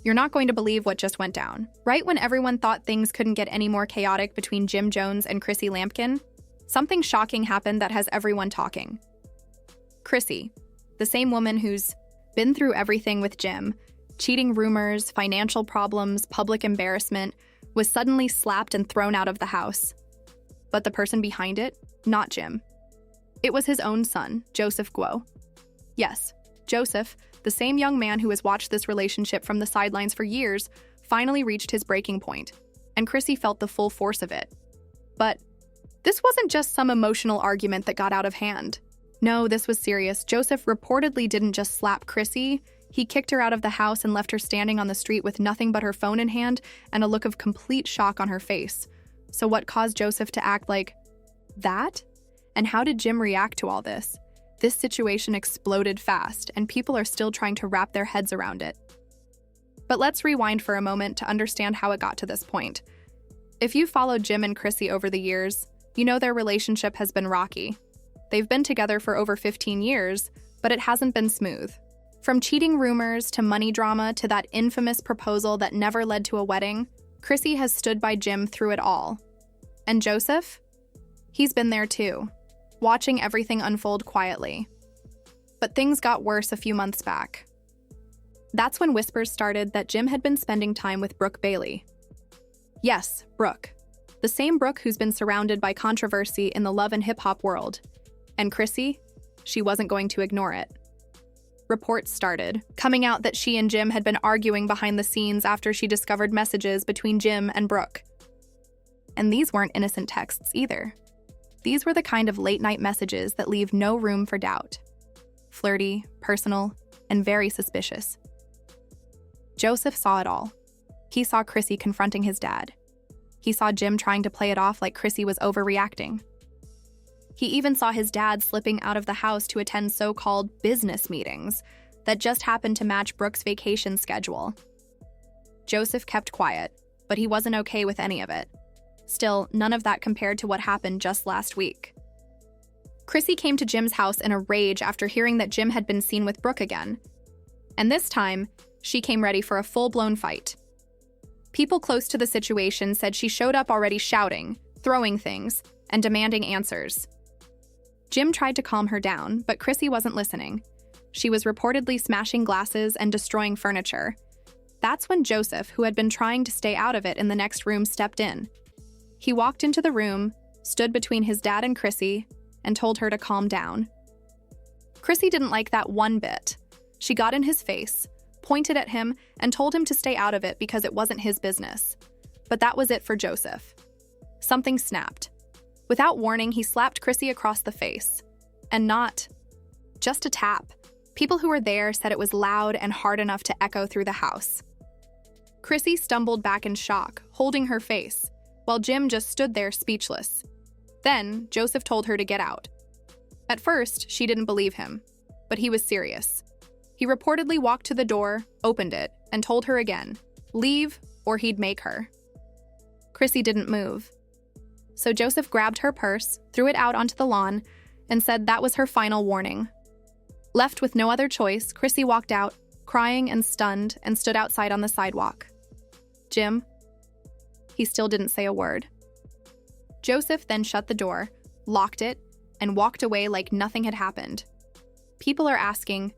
You're not going to believe what just went down. Right when everyone thought things couldn't get any more chaotic between Jim Jones and Chrissy Lampkin, something shocking happened that has everyone talking. Chrissy, the same woman who's been through everything with Jim, cheating rumors, financial problems, public embarrassment, was suddenly slapped and thrown out of the house. But the person behind it, not Jim. It was his own son, Joseph Guo. Yes, Joseph, the same young man who has watched this relationship from the sidelines for years, finally reached his breaking point, and Chrissy felt the full force of it. But this wasn't just some emotional argument that got out of hand. No, this was serious. Joseph reportedly didn't just slap Chrissy, he kicked her out of the house and left her standing on the street with nothing but her phone in hand and a look of complete shock on her face. So what caused Joseph to act like that? And how did Jim react to all this? This situation exploded fast, and people are still trying to wrap their heads around it. But let's rewind for a moment to understand how it got to this point. If you've followed Jim and Chrissy over the years, you know their relationship has been rocky. They've been together for over 15 years, but it hasn't been smooth. From cheating rumors to money drama to that infamous proposal that never led to a wedding, Chrissy has stood by Jim through it all. And Joseph? He's been there too, watching everything unfold quietly. But things got worse a few months back. That's when whispers started that Jim had been spending time with Brooke Bailey. Yes, Brooke. The same Brooke who's been surrounded by controversy in the love and hip-hop world. And Chrissy? She wasn't going to ignore it. Reports started, coming out that she and Jim had been arguing behind the scenes after she discovered messages between Jim and Brooke. And these weren't innocent texts either. These were the kind of late-night messages that leave no room for doubt. Flirty, personal, and very suspicious. Joseph saw it all. He saw Chrissy confronting his dad. He saw Jim trying to play it off like Chrissy was overreacting. He even saw his dad slipping out of the house to attend so-called business meetings that just happened to match Brooke's vacation schedule. Joseph kept quiet, but he wasn't okay with any of it. Still, none of that compared to what happened just last week. Chrissy came to Jim's house in a rage after hearing that Jim had been seen with Brooke again. And this time, she came ready for a full-blown fight. People close to the situation said she showed up already shouting, throwing things, and demanding answers. Jim tried to calm her down, but Chrissy wasn't listening. She was reportedly smashing glasses and destroying furniture. That's when Joseph, who had been trying to stay out of it in the next room, stepped in. He walked into the room, stood between his dad and Chrissy, and told her to calm down. Chrissy didn't like that one bit. She got in his face, pointed at him, and told him to stay out of it because it wasn't his business. But that was it for Joseph. Something snapped. Without warning, he slapped Chrissy across the face. And not just a tap. People who were there said it was loud and hard enough to echo through the house. Chrissy stumbled back in shock, holding her face, while Jim just stood there speechless. Then, Joseph told her to get out. At first, she didn't believe him, but he was serious. He reportedly walked to the door, opened it, and told her again, leave or he'd make her. Chrissy didn't move. So Joseph grabbed her purse, threw it out onto the lawn, and said that was her final warning. Left with no other choice, Chrissy walked out, crying and stunned, and stood outside on the sidewalk. Jim? He still didn't say a word. Joseph then shut the door, locked it, and walked away like nothing had happened. People are asking,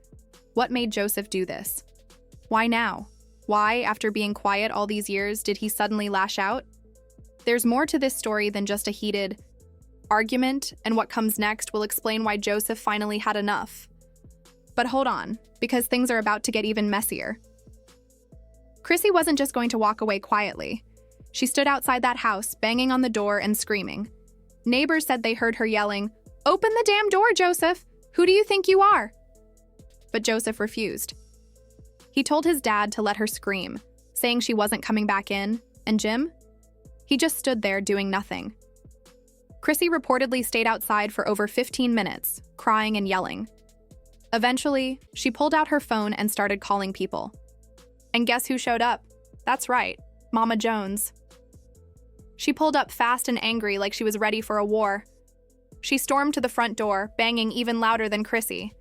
what made Joseph do this? Why now? Why, after being quiet all these years, did he suddenly lash out? There's more to this story than just a heated argument, and what comes next will explain why Joseph finally had enough. But hold on, because things are about to get even messier. Chrissy wasn't just going to walk away quietly. She stood outside that house, banging on the door and screaming. Neighbors said they heard her yelling, "Open the damn door, Joseph! Who do you think you are?" But Joseph refused. He told his dad to let her scream, saying she wasn't coming back in, and Jim? He just stood there doing nothing. Chrissy reportedly stayed outside for over 15 minutes, crying and yelling. Eventually, she pulled out her phone and started calling people. And guess who showed up? That's right, Mama Jones. She pulled up fast and angry like she was ready for a war. She stormed to the front door, banging even louder than Chrissy.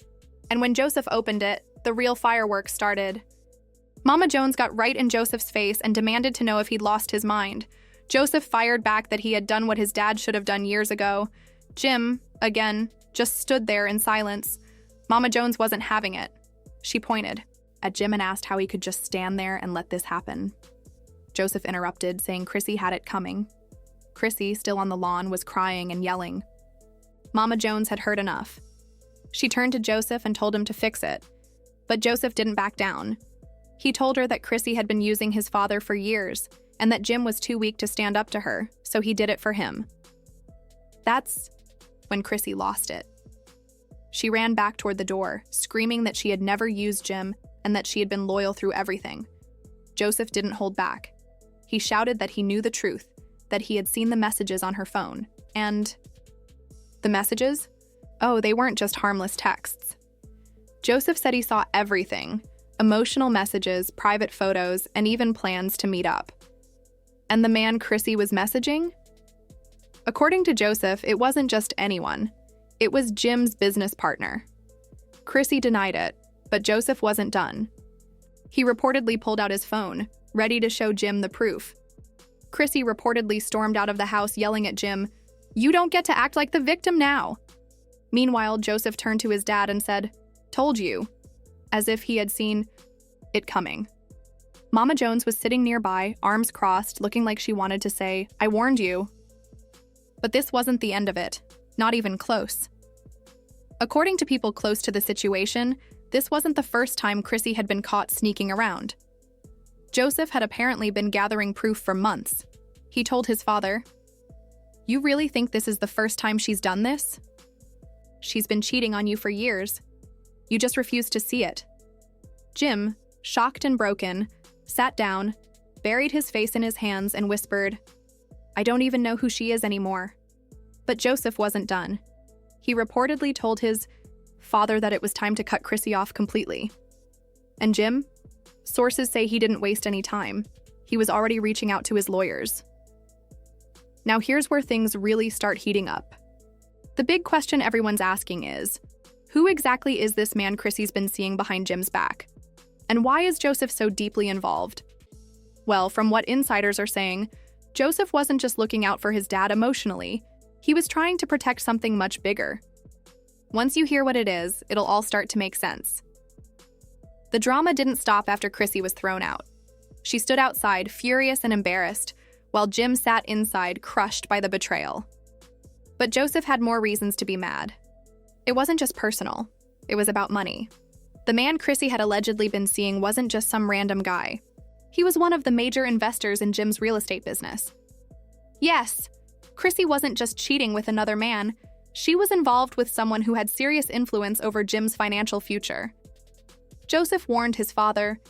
And when Joseph opened it, the real fireworks started. Mama Jones got right in Joseph's face and demanded to know if he'd lost his mind. Joseph fired back that he had done what his dad should have done years ago. Jim, again, just stood there in silence. Mama Jones wasn't having it. She pointed at Jim and asked how he could just stand there and let this happen. Joseph interrupted, saying Chrissy had it coming. Chrissy, still on the lawn, was crying and yelling. Mama Jones had heard enough. She turned to Joseph and told him to fix it. But Joseph didn't back down. He told her that Chrissy had been using his father for years and that Jim was too weak to stand up to her, so he did it for him. That's when Chrissy lost it. She ran back toward the door, screaming that she had never used Jim and that she had been loyal through everything. Joseph didn't hold back. He shouted that he knew the truth, that he had seen the messages on her phone, and... The messages? Oh, they weren't just harmless texts. Joseph said he saw everything: emotional messages, private photos, and even plans to meet up. And the man Chrissy was messaging? According to Joseph, it wasn't just anyone. It was Jim's business partner. Chrissy denied it, but Joseph wasn't done. He reportedly pulled out his phone, ready to show Jim the proof. Chrissy reportedly stormed out of the house yelling at Jim, "You don't get to act like the victim now." Meanwhile, Joseph turned to his dad and said, "Told you," as if he had seen it coming. Mama Jones was sitting nearby, arms crossed, looking like she wanted to say, "I warned you." But this wasn't the end of it, not even close. According to people close to the situation, this wasn't the first time Chrissy had been caught sneaking around. Joseph had apparently been gathering proof for months. He told his father, "You really think this is the first time she's done this? She's been cheating on you for years. You just refuse to see it." Jim, shocked and broken, sat down, buried his face in his hands, and whispered, "I don't even know who she is anymore." But Joseph wasn't done. He reportedly told his father that it was time to cut Chrissy off completely. And Jim? Sources say he didn't waste any time. He was already reaching out to his lawyers. Now here's where things really start heating up. The big question everyone's asking is, who exactly is this man Chrissy's been seeing behind Jim's back? And why is Joseph so deeply involved? Well, from what insiders are saying, Joseph wasn't just looking out for his dad emotionally. He was trying to protect something much bigger. Once you hear what it is, it'll all start to make sense. The drama didn't stop after Chrissy was thrown out. She stood outside, furious and embarrassed, while Jim sat inside, crushed by the betrayal. But Joseph had more reasons to be mad. It wasn't just personal. It was about money. The man Chrissy had allegedly been seeing wasn't just some random guy. He was one of the major investors in Jim's real estate business. Yes, Chrissy wasn't just cheating with another man. She was involved with someone who had serious influence over Jim's financial future. Joseph warned his father,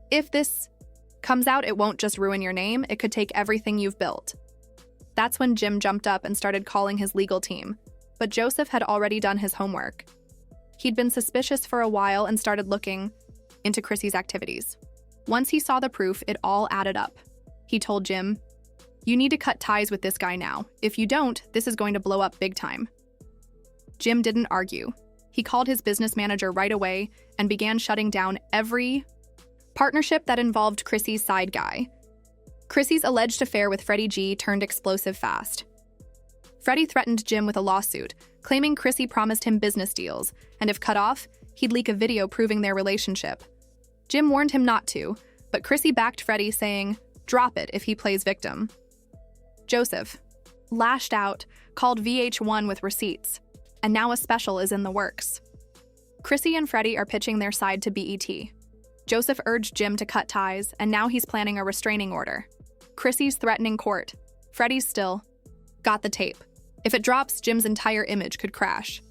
"If this comes out, it won't just ruin your name, it could take everything you've built." That's when Jim jumped up and started calling his legal team, but Joseph had already done his homework. He'd been suspicious for a while and started looking into Chrissy's activities. Once he saw the proof, it all added up. He told Jim, "You need to cut ties with this guy now. If you don't, this is going to blow up big time." Jim didn't argue. He called his business manager right away and began shutting down every partnership that involved Chrissy's side guy. Chrissy's alleged affair with Freddie G turned explosive fast. Freddie threatened Jim with a lawsuit, claiming Chrissy promised him business deals, and if cut off, he'd leak a video proving their relationship. Jim warned him not to, but Chrissy backed Freddie, saying, "Drop it if he plays victim." Joseph lashed out, called VH1 with receipts, and now a special is in the works. Chrissy and Freddie are pitching their side to BET. Joseph urged Jim to cut ties, and now he's planning a restraining order. Chrissy's threatening court. Freddie's still got the tape. If it drops, Jim's entire image could crash.